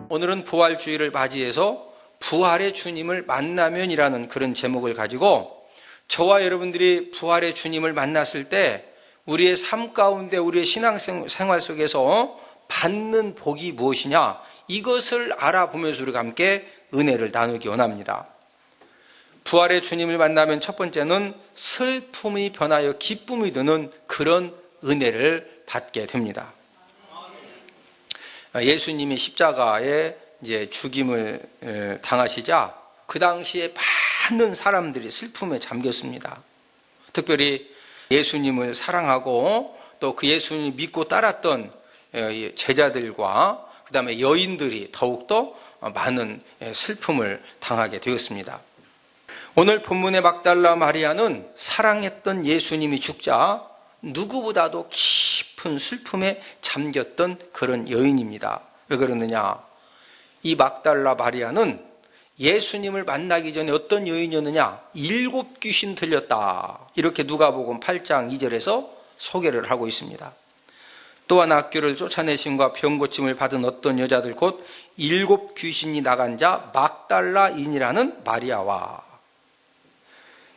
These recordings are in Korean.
오늘은 부활주의를 맞이해서 부활의 주님을 만나면이라는 그런 제목을 가지고 저와 여러분들이 부활의 주님을 만났을 때 우리의 삶 가운데 우리의 신앙생활 속에서 받는 복이 무엇이냐, 이것을 알아보면서 우리가 함께 은혜를 나누기 원합니다. 부활의 주님을 만나면 첫 번째는 슬픔이 변하여 기쁨이 되는 그런 은혜를 받게 됩니다. 예수님이 십자가에 이제 죽임을 당하시자 그 당시에 많은 사람들이 슬픔에 잠겼습니다. 특별히 예수님을 사랑하고 또 그 예수님을 믿고 따랐던 제자들과 그 다음에 여인들이 더욱더 많은 슬픔을 당하게 되었습니다. 오늘 본문의 막달라 마리아는 사랑했던 예수님이 죽자 누구보다도 깊은 슬픔에 잠겼던 그런 여인입니다. 왜 그러느냐? 이 막달라 마리아는 예수님을 만나기 전에 어떤 여인이었느냐? 7 귀신 들렸다. 이렇게 누가복음 8장 2절에서 소개를 하고 있습니다. 또한 악귀를 쫓아내심과 병고침을 받은 어떤 여자들 곧 7 귀신이 나간 자 막달라인이라는 마리아와,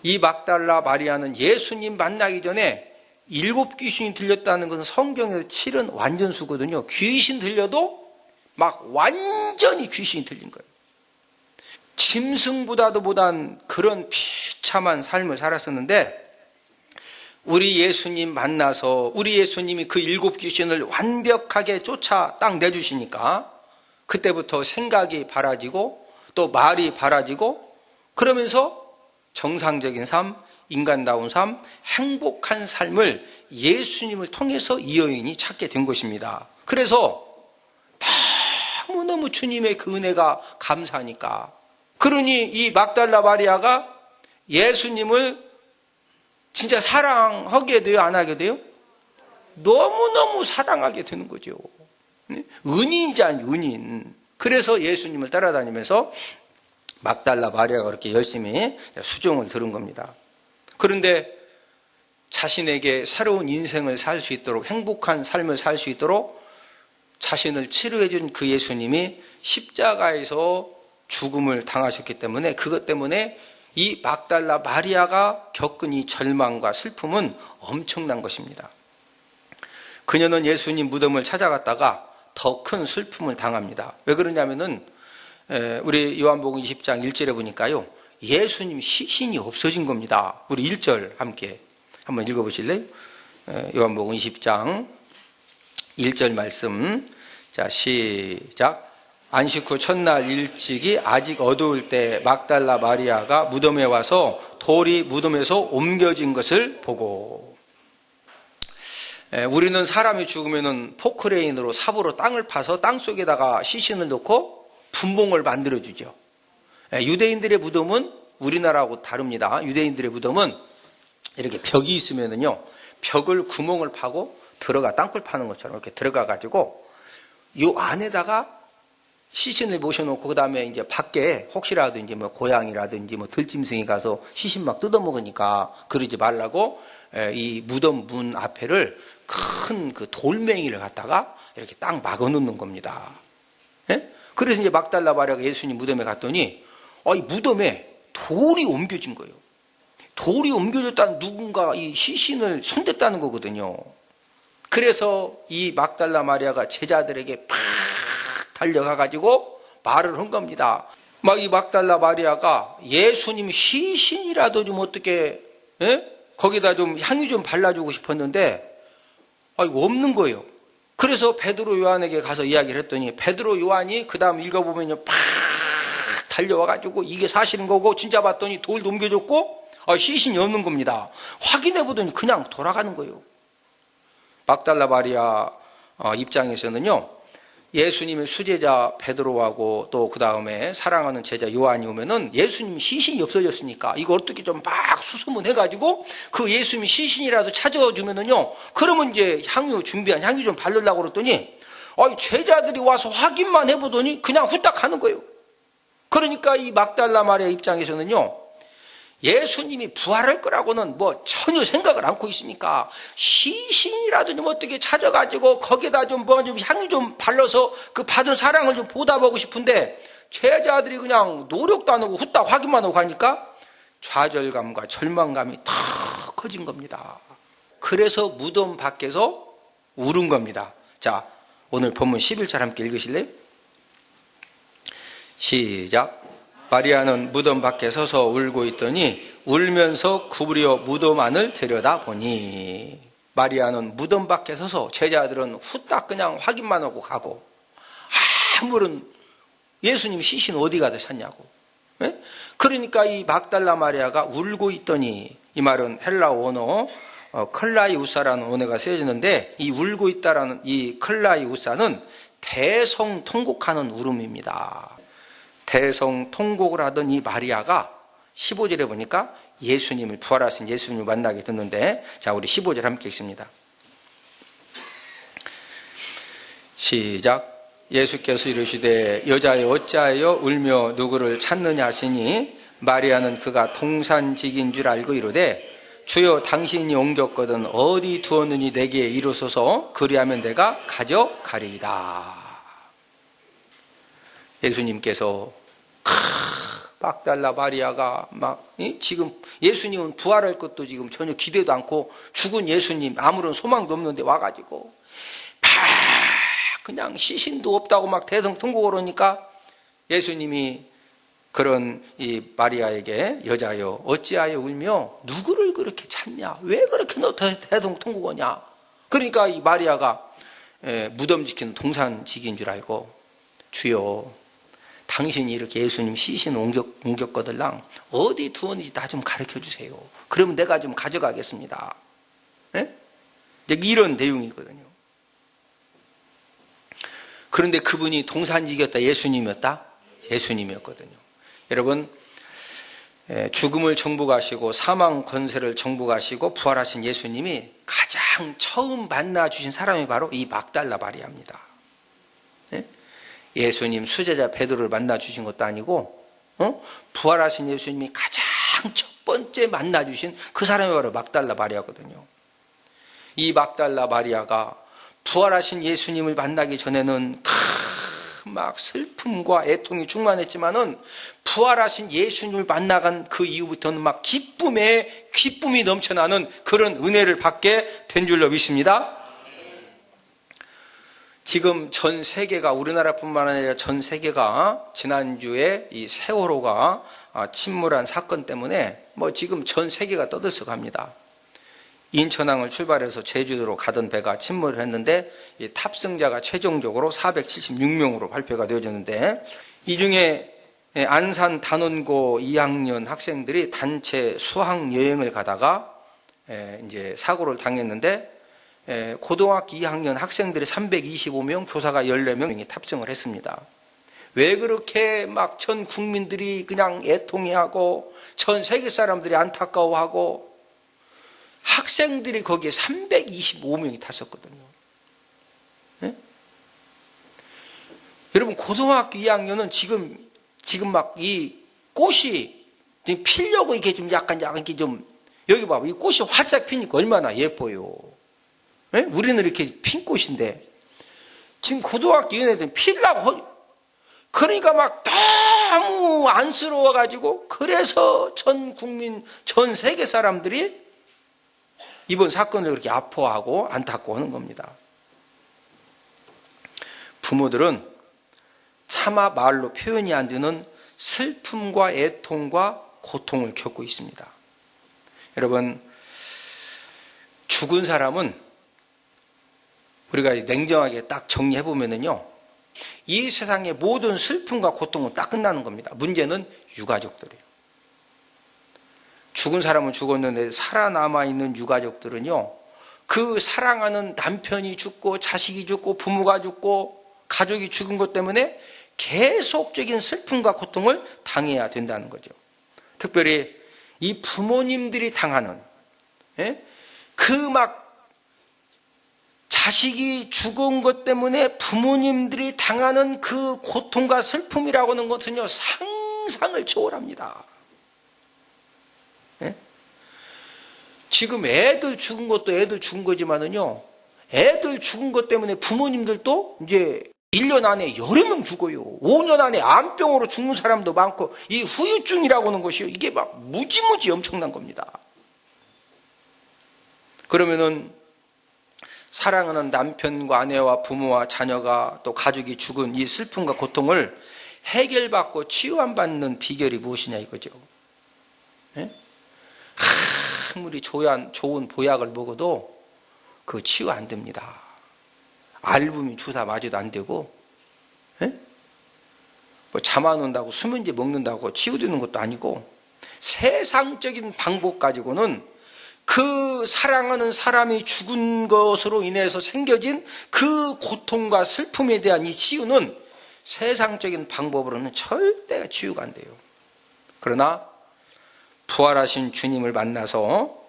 이 막달라 마리아는 예수님 만나기 전에 7 귀신이 들렸다는 것은 성경에서 치른 완전수거든요. 귀신 들려도 막 완전히 귀신이 들린 거예요. 짐승보다도 못한 그런 비참한 삶을 살았었는데, 우리 예수님 만나서 우리 예수님이 그 7 귀신을 완벽하게 쫓아 딱 내주시니까 그때부터 생각이 바라지고 또 말이 바라지고, 그러면서 정상적인 삶, 인간다운 삶, 행복한 삶을 예수님을 통해서 이 여인이 찾게 된 것입니다. 그래서 너무너무 주님의 그 은혜가 감사하니까, 그러니 이 막달라 마리아가 예수님을 진짜 사랑하게 돼요? 안 하게 돼요? 너무너무 사랑하게 되는 거죠. 은인이지 않니, 은인. 그래서 예수님을 따라다니면서 막달라 마리아가 그렇게 열심히 수종을 들은 겁니다. 그런데 자신에게 새로운 인생을 살 수 있도록, 행복한 삶을 살 수 있도록 자신을 치료해 준 그 예수님이 십자가에서 죽음을 당하셨기 때문에, 그것 때문에 이 막달라 마리아가 겪은 이 절망과 슬픔은 엄청난 것입니다. 그녀는 예수님 무덤을 찾아갔다가 더 큰 슬픔을 당합니다. 왜 그러냐면은 우리 요한복음 20장 1절에 보니까요, 예수님 시신이 없어진 겁니다. 우리 1절 함께 한번 읽어보실래요? 요한복음 20장 1절 말씀. 자, 시작. 안식 후 첫날 일찍이 아직 어두울 때 막달라 마리아가 무덤에 와서 돌이 무덤에서 옮겨진 것을 보고. 우리는 사람이 죽으면 포크레인으로 삽으로 땅을 파서 땅 속에다가 시신을 넣고 분봉을 만들어주죠. 유대인들의 무덤은 우리나라하고 다릅니다. 유대인들의 무덤은 이렇게 벽이 있으면은요, 벽을 구멍을 파고 땅굴 파는 것처럼 이렇게 들어가가지고 이 안에다가 시신을 모셔놓고, 그 다음에 이제 밖에 혹시라도 이제 뭐 고양이라든지 뭐 들짐승이 가서 시신 막 뜯어먹으니까 그러지 말라고 이 무덤 문 앞에를 큰 그 돌멩이를 갖다가 이렇게 딱 막아 놓는 겁니다. 예? 그래서 이제 막달라 마리아가 예수님 무덤에 갔더니 이 무덤에 돌이 옮겨진 거예요. 돌이 옮겨졌다는, 누군가 이 시신을 손댔다는 거거든요. 그래서 이 막달라 마리아가 제자들에게 팍 달려가가지고 말을 한 겁니다. 막 이 막달라 마리아가 예수님 시신이라도 좀 어떻게, 거기다 좀 향유 좀 발라주고 싶었는데, 없는 거예요. 그래서 베드로 요한에게 가서 이야기를 했더니, 베드로 요한이 그 다음 읽어보면요, 팍 달려와가지고 이게 사실인 거고, 진짜 봤더니 돌 옮겨졌고, 시신이 없는 겁니다. 확인해보더니 그냥 돌아가는 거예요. 막달라 마리아 입장에서는요, 예수님의 수제자 베드로하고 또 그 다음에 사랑하는 제자 요한이 오면은 예수님 시신이 없어졌으니까 이거 어떻게 좀 막 수소문해가지고 그 예수님 시신이라도 찾아주면은요, 그러면 이제 준비한 향유 좀 바르려고 그랬더니 제자들이 와서 확인만 해보더니 그냥 후딱 하는 거예요. 그러니까 이 막달라 마리아 입장에서는요, 예수님이 부활할 거라고는 뭐 전혀 생각을 않고 있으니까 시신이라도 좀 어떻게 찾아가지고 거기에다 좀 향을 좀 발라서 그 받은 사랑을 좀 보답하고 싶은데 제자들이 그냥 노력도 안 하고 후딱 확인만 하고 가니까 좌절감과 절망감이 더 커진 겁니다. 그래서 무덤 밖에서 울은 겁니다. 자, 오늘 본문 11절 함께 읽으실래요? 시작. 마리아는 무덤 밖에 서서 울고 있더니 울면서 구부려 무덤 안을 들여다보니, 마리아는 무덤 밖에 서서 제자들은 후딱 그냥 확인만 하고 가고 아무런 예수님 시신 어디 가서 찾냐고. 네? 그러니까 이 막달라 마리아가 울고 있더니, 이 말은 헬라 원어 클라이우사라는 원어가 쓰여지는데 이 울고 있다라는 이 클라이우사는 대성통곡하는 울음입니다. 대성통곡을 하던 이 마리아가 15절에 보니까 예수님을, 부활하신 예수님을 만나게 됐는데, 자, 우리 15절 함께 읽습니다. 시작. 예수께서 이르시되 여자여 어찌하여 울며 누구를 찾느냐 하시니, 마리아는 그가 동산직인 줄 알고 이르되 주여 당신이 옮겼거든 어디 두었느니 내게 이르소서, 그리하면 내가 가져가리이다. 예수님께서 막달라 마리아가 지금 예수님은 부활할 것도 지금 전혀 기대도 않고 죽은 예수님 아무런 소망도 없는데 와가지고 그냥 시신도 없다고 막 대성통곡을 하니까 예수님이 그런 이 마리아에게 여자여 어찌하여 울며 누구를 그렇게 찾냐, 왜 그렇게 너 대성통곡하냐. 그러니까 이 마리아가 무덤 지키는 동산직인 줄 알고 주여 당신이 이렇게 예수님 시신 옮겼거들랑 어디 두었는지 나 좀 가르쳐 주세요. 그러면 내가 좀 가져가겠습니다. 네? 이런 내용이거든요. 그런데 그분이 동산직이었다, 예수님이었다? 예수님이었거든요. 여러분, 죽음을 정복하시고 사망 권세를 정복하시고 부활하신 예수님이 가장 처음 만나 주신 사람이 바로 이 막달라 마리아입니다. 네? 예수님 수제자 베드로를 만나 주신 것도 아니고 부활하신 예수님이 가장 첫 번째 만나 주신 그 사람이 바로 막달라 마리아거든요. 이 막달라 마리아가 부활하신 예수님을 만나기 전에는 막 슬픔과 애통이 충만했지만은 부활하신 예수님을 만나간 그 이후부터는 막 기쁨이 넘쳐나는 그런 은혜를 받게 된 줄로 믿습니다. 지금 전 세계가, 우리나라뿐만 아니라 전 세계가 지난주에 이 세월호가 침몰한 사건 때문에 지금 전 세계가 떠들썩합니다. 인천항을 출발해서 제주도로 가던 배가 침몰을 했는데 이 탑승자가 최종적으로 476명으로 발표가 되어졌는데, 이 중에 안산 단원고 2학년 학생들이 단체 수학 여행을 가다가 이제 사고를 당했는데, 고등학교 2학년 학생들이 325명, 교사가 14명이 탑승을 했습니다. 왜 그렇게 막 전 국민들이 그냥 애통해하고 전 세계 사람들이 안타까워하고, 학생들이 거기에 325명이 탔었거든요. 네? 여러분, 고등학교 2학년은 지금 막 이 꽃이 피려고 이렇게 좀 약간 이렇게 좀, 여기 봐봐. 이 꽃이 활짝 피니까 얼마나 예뻐요. 네? 우리는 이렇게 핀 꽃인데, 지금 고등학교 얘네들은 피려고, 그러니까 막 너무 안쓰러워가지고, 그래서 전 국민, 전 세계 사람들이 이번 사건을 그렇게 아파하고 안타까워하는 겁니다. 부모들은 차마 말로 표현이 안 되는 슬픔과 애통과 고통을 겪고 있습니다. 여러분, 죽은 사람은 우리가 냉정하게 딱 정리해보면요, 이 세상의 모든 슬픔과 고통은 딱 끝나는 겁니다. 문제는 유가족들이에요. 죽은 사람은 죽었는데 살아남아 있는 유가족들은요, 그 사랑하는 남편이 죽고 자식이 죽고 부모가 죽고 가족이 죽은 것 때문에 계속적인 슬픔과 고통을 당해야 된다는 거죠. 특별히 이 부모님들이 당하는 그 막 자식이 죽은 것 때문에 부모님들이 당하는 그 고통과 슬픔이라고 하는 것은요, 상상을 초월합니다. 지금 애들 죽은 것도 애들 죽은 거지만은요, 애들 죽은 것 때문에 부모님들도 이제 1년 안에 여러 명 죽어요. 5년 안에 암병으로 죽는 사람도 많고, 이 후유증이라고 하는 것이요, 이게 막 무지무지 엄청난 겁니다. 그러면은 사랑하는 남편과 아내와 부모와 자녀가 또 가족이 죽은 이 슬픔과 고통을 해결받고 치유받는 비결이 무엇이냐 이거죠. 예? 아무리 좋은 보약을 먹어도 그 치유 안 됩니다. 알부민 주사 맞아도 안 되고, 예? 뭐 잠 안 온다고 수면제 먹는다고 치유되는 것도 아니고, 세상적인 방법 가지고는 그 사랑하는 사람이 죽은 것으로 인해서 생겨진 그 고통과 슬픔에 대한 이 치유는 세상적인 방법으로는 절대 치유가 안 돼요. 그러나 부활하신 주님을 만나서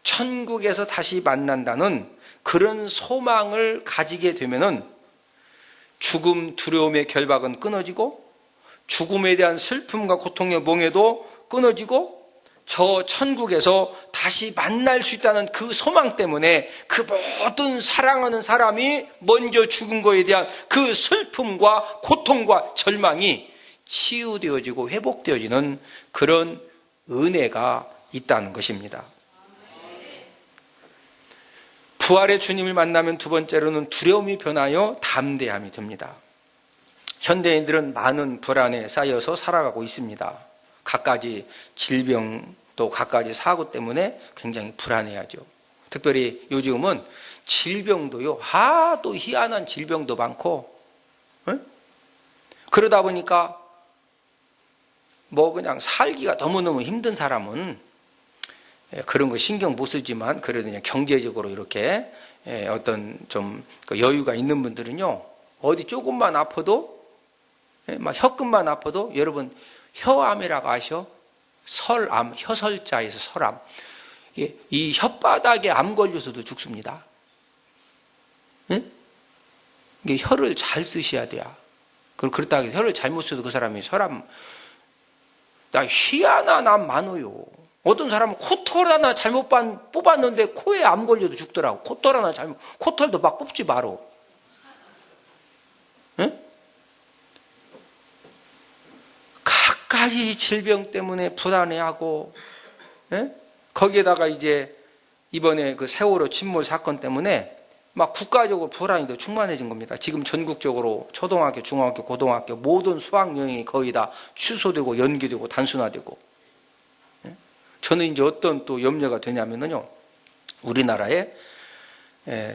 천국에서 다시 만난다는 그런 소망을 가지게 되면은 죽음 두려움의 결박은 끊어지고, 죽음에 대한 슬픔과 고통의 몽에도 끊어지고, 저 천국에서 다시 만날 수 있다는 그 소망 때문에 그 모든 사랑하는 사람이 먼저 죽은 거에 대한 그 슬픔과 고통과 절망이 치유되어지고 회복되어지는 그런 은혜가 있다는 것입니다. 부활의 주님을 만나면 두 번째로는 두려움이 변하여 담대함이 됩니다. 현대인들은 많은 불안에 쌓여서 살아가고 있습니다. 갖가지 질병 또 갖가지 사고 때문에 굉장히 불안해하죠. 특별히 요즘은 질병도요, 또 희한한 질병도 많고, 그러다 보니까 뭐 그냥 살기가 너무너무 힘든 사람은 그런 거 신경 못 쓰지만, 그래도 그냥 경제적으로 이렇게 어떤 좀 여유가 있는 분들은요, 어디 조금만 아파도, 막 혀끝만 아파도, 여러분 혀암이라고 아셔? 설암, 혀설자에서 설암. 이 혓바닥에 암 걸려서도 죽습니다. 이게 혀를 잘 쓰셔야 돼요. 그렇다고 해서 혀를 잘못 써도 그 사람이 설암. 나 희한한 암 많아요. 어떤 사람은 코털 하나 잘못 뽑았는데 코에 암 걸려도 죽더라고. 코털 하나 잘못, 코털도 막 뽑지 마라. 각가지 질병 때문에 불안해하고, 거기에다가 이제 이번에 그 세월호 침몰 사건 때문에 막 국가적으로 불안이 더 충만해진 겁니다. 지금 전국적으로 초등학교, 중학교, 고등학교 모든 수학여행이 거의 다 취소되고 연기되고 단순화되고. 저는 이제 어떤 또 염려가 되냐면요, 우리나라에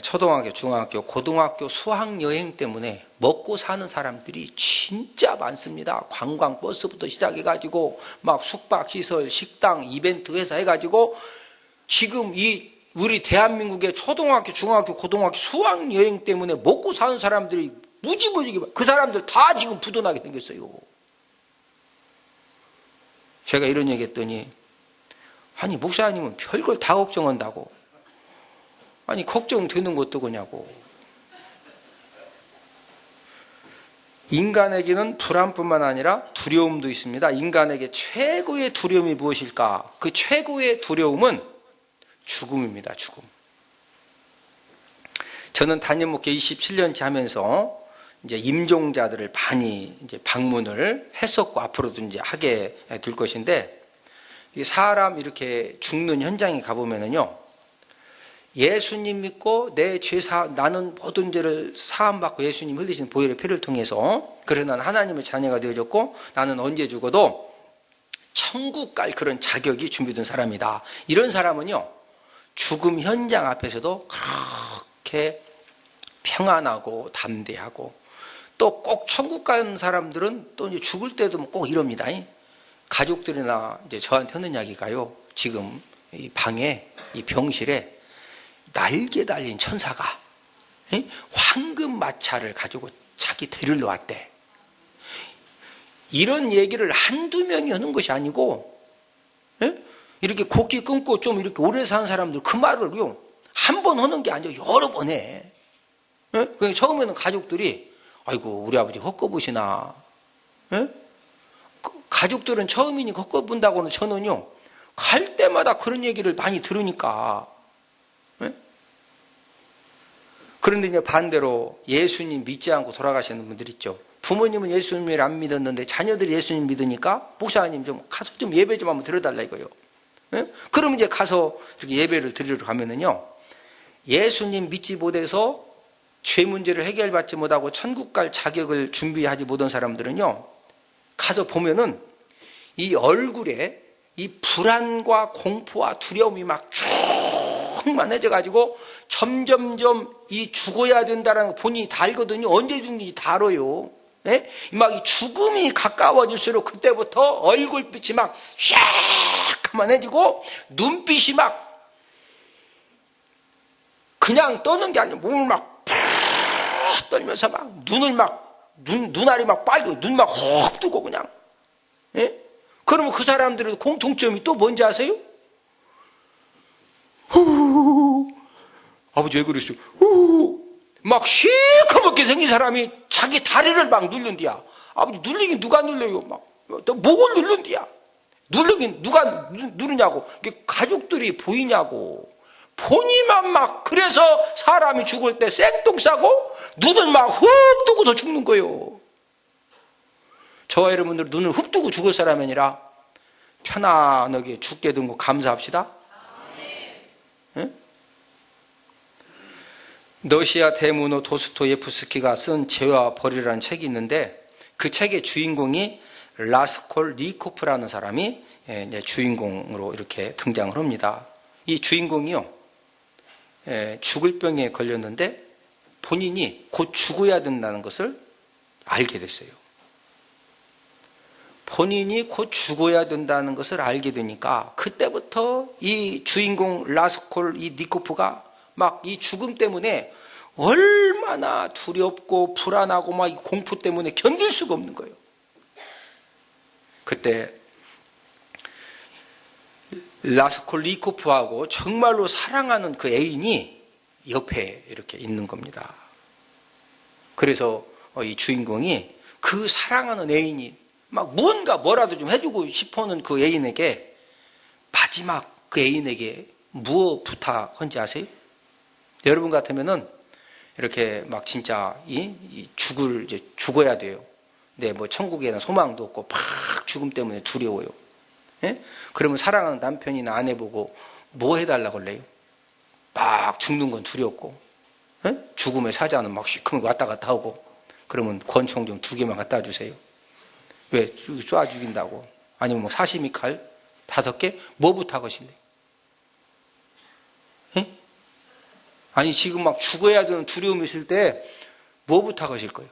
초등학교, 중학교, 고등학교 수학여행 때문에 먹고 사는 사람들이 진짜 많습니다. 관광버스부터 시작해가지고 막 숙박시설, 식당, 이벤트 회사 해가지고 지금 이 우리 대한민국의 초등학교, 중학교, 고등학교 수학여행 때문에 먹고 사는 사람들이 무지무지게, 그 사람들 다 지금 부도나게 생겼어요. 제가 이런 얘기 했더니, 아니 목사님은 별걸 다 걱정한다고. 아니 걱정되는 것도 그냐고. 인간에게는 불안뿐만 아니라 두려움도 있습니다. 인간에게 최고의 두려움이 무엇일까? 그 최고의 두려움은 죽음입니다. 죽음. 저는 담임 목회 27년째 하면서 이제 임종자들을 많이 이제 방문을 했었고 앞으로도 이제 하게 될 것인데, 사람 이렇게 죽는 현장에 가보면은요, 예수님 믿고 내 나는 모든 죄를 사함받고 예수님 흘리신 보혈의 피를 통해서, 그래 난 하나님의 자녀가 되어졌고 나는 언제 죽어도 천국 갈 그런 자격이 준비된 사람이다. 이런 사람은요, 죽음 현장 앞에서도 그렇게 평안하고 담대하고, 또 꼭 천국 가는 사람들은 또 이제 죽을 때도 꼭 이럽니다. 가족들이나 이제 저한테 하는 이야기가요, 지금 이 방에, 이 병실에 날개 달린 천사가 황금 마차를 가지고 자기 데리러 왔대. 이런 얘기를 한두 명이 하는 것이 아니고, 이렇게 곡기 끊고 좀 이렇게 오래 사는 사람들 그 말을요, 한 번 하는 게 아니라 여러 번 해. 그러니까 처음에는 가족들이, 아이고 우리 아버지 헛거보시나. 가족들은 처음이니 헛거본다고는 저는요, 갈 때마다 그런 얘기를 많이 들으니까. 네? 그런데 이제 반대로 예수님 믿지 않고 돌아가시는 분들 있죠. 부모님은 예수님을 안 믿었는데 자녀들이 예수님 믿으니까 목사님 좀 가서 좀 예배 좀 한번 드려달라 이거요. 네? 그럼 이제 가서 이렇게 예배를 드리러 가면은요, 예수님 믿지 못해서 죄 문제를 해결받지 못하고 천국 갈 자격을 준비하지 못한 사람들은요, 가서 보면은 이 얼굴에 이 불안과 공포와 두려움이 막 충만해져가지고 점점점 이 죽어야 된다는 거 본인이 다 알거든요. 언제 죽는지 다 알아요. 예? 막 이 죽음이 가까워질수록 그때부터 얼굴빛이 막 샤크만해지고 눈빛이 막 그냥 떠는 게 아니라 몸을 막 떨면서 막 눈을 막 눈알이 막 빨고 눈 막 훅 뜨고 그냥. 예? 그러면 그 사람들의 공통점이 또 뭔지 아세요? 아버지 왜 그러시죠? 막 시커멓게 생긴 사람이 자기 다리를 막 누른디야. 아버지 눌리긴 누가 눌러요? 막 또 목을 누른디야. 누르긴 누가 누르냐고. 가족들이 보이냐고. 보니만 막 그래서 사람이 죽을 때 생똥 싸고 눈을 막 훅 뜨고서 죽는 거예요. 저와 여러분들 눈을 훅 뜨고 죽을 사람이 아니라 편안하게 죽게 된 거 감사합시다. 네? 러시아 대문호 도스토예프스키가 쓴 죄와 벌이라는 책이 있는데 그 책의 주인공이 라스콜니코프라는 사람이 이제 주인공으로 이렇게 등장을 합니다. 이 주인공이요, 죽을 병에 걸렸는데 본인이 곧 죽어야 된다는 것을 알게 됐어요. 본인이 곧 죽어야 된다는 것을 알게 되니까 그때부터 이 주인공 라스콜니코프가 막 이 죽음 때문에 얼마나 두렵고 불안하고 막 이 공포 때문에 견딜 수가 없는 거예요. 그때 라스콜니코프하고 정말로 사랑하는 그 애인이 옆에 이렇게 있는 겁니다. 그래서 이 주인공이 그 사랑하는 애인이 막 뭔가 뭐라도 좀 해주고 싶어하는 그 애인에게 마지막 그 애인에게 무엇 부탁한지 아세요? 여러분 같으면은 이렇게 막 진짜 죽어야 돼요. 근데 뭐 천국에는 소망도 없고 막 죽음 때문에 두려워요. 예? 그러면 사랑하는 남편이나 아내 보고 뭐 해달라고 할래요? 막 죽는 건 두렵고, 예? 죽음의 사자는 막 시커멓게 왔다 갔다 하고, 그러면 권총 좀 2개만 갖다 주세요. 왜? 쏴 죽인다고. 아니면 뭐 사시미 칼 5개? 뭐 부탁하실래요? 예? 아니 지금 막 죽어야 되는 두려움이 있을 때 뭐 부탁하실 거예요?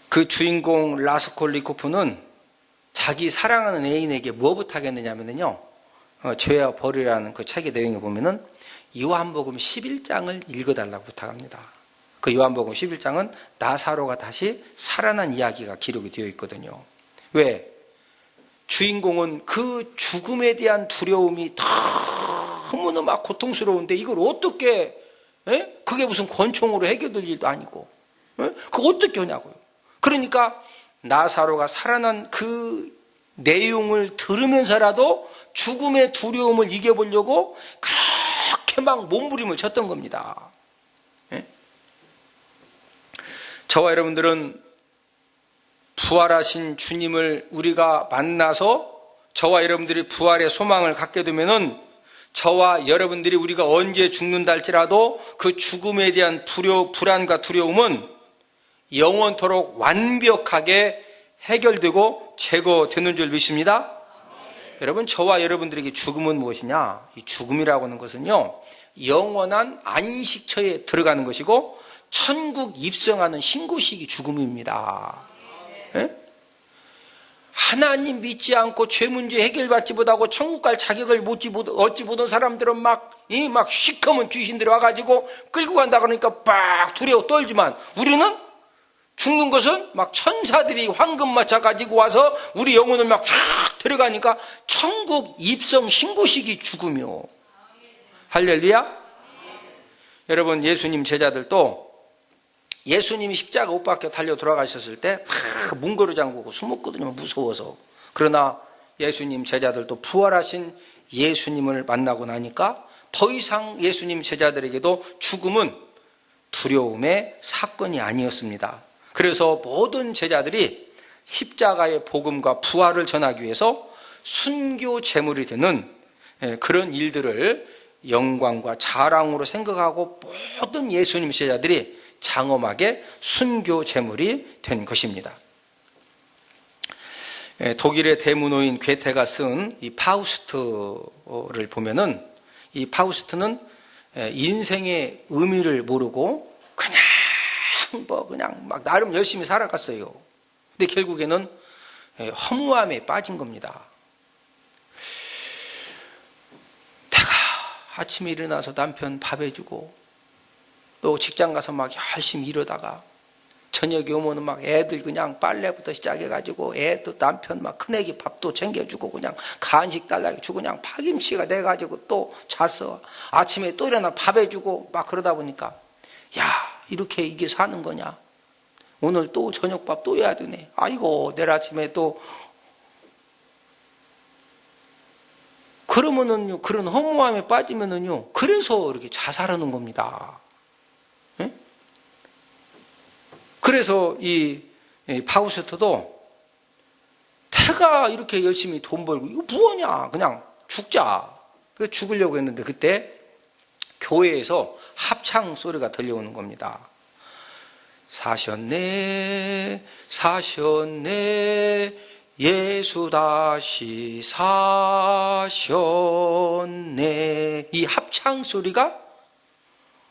그 주인공 라스콜니코프는 자기 사랑하는 애인에게 뭐 부탁했느냐면요, 죄와 벌이라는 그 책의 내용에 보면은 요한복음 11장을 읽어달라고 부탁합니다. 그 요한복음 11장은 나사로가 다시 살아난 이야기가 기록이 되어 있거든요. 왜? 주인공은 그 죽음에 대한 두려움이 너무나 막 고통스러운데 이걸 어떻게, 그게 무슨 권총으로 해결될 일도 아니고, 그거 어떻게 하냐고요. 그러니까 나사로가 살아난 그 내용을 들으면서라도 죽음의 두려움을 이겨보려고 그렇게 막 몸부림을 쳤던 겁니다. 저와 여러분들은 부활하신 주님을 우리가 만나서 저와 여러분들이 부활의 소망을 갖게 되면은 저와 여러분들이 우리가 언제 죽는다 할지라도 그 죽음에 대한 불안과 두려움은 영원토록 완벽하게 해결되고 제거되는 줄 믿습니다. 여러분, 저와 여러분들에게 죽음은 무엇이냐? 이 죽음이라고 하는 것은요, 영원한 안식처에 들어가는 것이고 천국 입성하는 신고식이 죽음입니다. 예? 하나님 믿지 않고 죄 문제 해결받지 못하고 천국 갈 자격을 얻지 못한 사람들은 막 시커먼 귀신들이 와가지고 끌고 간다 그러니까 막 두려워 떨지만, 우리는 죽는 것은 막 천사들이 황금 마차 가지고 와서 우리 영혼을 막 쫙 데려가니까 천국 입성 신고식이 죽으며. 할렐루야. 여러분, 예수님 제자들도 예수님이 십자가 못 박혀 달려 돌아가셨을 때 막 문고리 잠그고 숨었거든요. 무서워서. 그러나 예수님 제자들도 부활하신 예수님을 만나고 나니까 더 이상 예수님 제자들에게도 죽음은 두려움의 사건이 아니었습니다. 그래서 모든 제자들이 십자가의 복음과 부활을 전하기 위해서 순교 제물이 되는 그런 일들을 영광과 자랑으로 생각하고 모든 예수님 제자들이 장엄하게 순교 제물이 된 것입니다. 독일의 대문호인 괴테가 쓴 이 파우스트를 보면은 이 파우스트는 인생의 의미를 모르고 그냥 막 나름 열심히 살아갔어요. 근데 결국에는 허무함에 빠진 겁니다. 내가 아침에 일어나서 남편 밥 해주고 또 직장 가서 막 열심히 일하다가 저녁에 오면은 막 애들 그냥 빨래부터 시작해가지고 애도 남편 막 큰애기 밥도 챙겨주고 그냥 간식 달라고 주고 그냥 파김치가 돼가지고 또 잤어. 아침에 또 일어나 밥 해주고 막 그러다 보니까 야, 이렇게 이게 사는 거냐? 오늘 또 저녁밥 또 해야 되네. 아이고, 내일 아침에 또. 그러면은요, 그런 허무함에 빠지면은요, 그래서 이렇게 자살하는 겁니다. 네? 그래서 이 파우스트도 태가 이렇게 열심히 돈 벌고, 이거 뭐하냐? 그냥 죽자. 그래서 죽으려고 했는데, 그때 교회에서 합창 소리가 들려오는 겁니다. 사셨네, 사셨네, 예수 다시 사셨네. 이 합창 소리가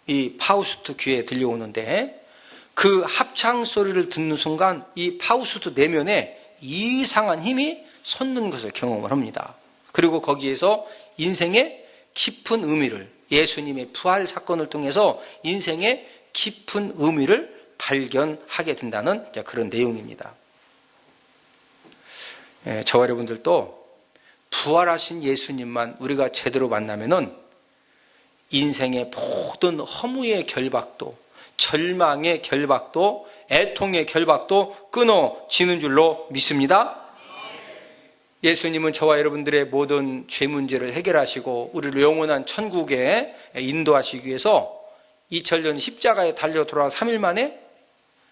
이 파우스트 귀에 들려오는데 그 합창 소리를 듣는 순간 이 파우스트 내면에 이상한 힘이 솟는 것을 경험을 합니다. 그리고 거기에서 인생의 깊은 의미를, 예수님의 부활 사건을 통해서 인생의 깊은 의미를 발견하게 된다는 그런 내용입니다. 저와 여러분들도 부활하신 예수님만 우리가 제대로 만나면은 인생의 모든 허무의 결박도, 절망의 결박도, 애통의 결박도 끊어지는 줄로 믿습니다. 예수님은 저와 여러분들의 모든 죄 문제를 해결하시고 우리를 영원한 천국에 인도하시기 위해서 2000년 십자가에 달려 돌아와 3일 만에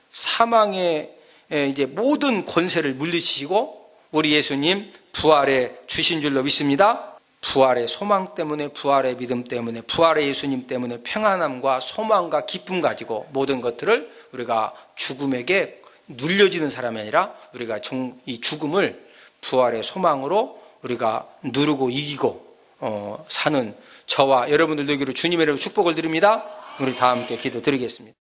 사망의 이제 모든 권세를 물리치시고 우리 예수님 부활에 주신 줄로 믿습니다. 부활의 소망 때문에, 부활의 믿음 때문에, 부활의 예수님 때문에 평안함과 소망과 기쁨 가지고 모든 것들을 우리가 죽음에게 눌려지는 사람이 아니라 우리가 이 죽음을 부활의 소망으로 우리가 누르고 이기고 사는 저와 여러분들 되기로 주님의 이름으로 축복을 드립니다. 우리 다 함께 기도드리겠습니다.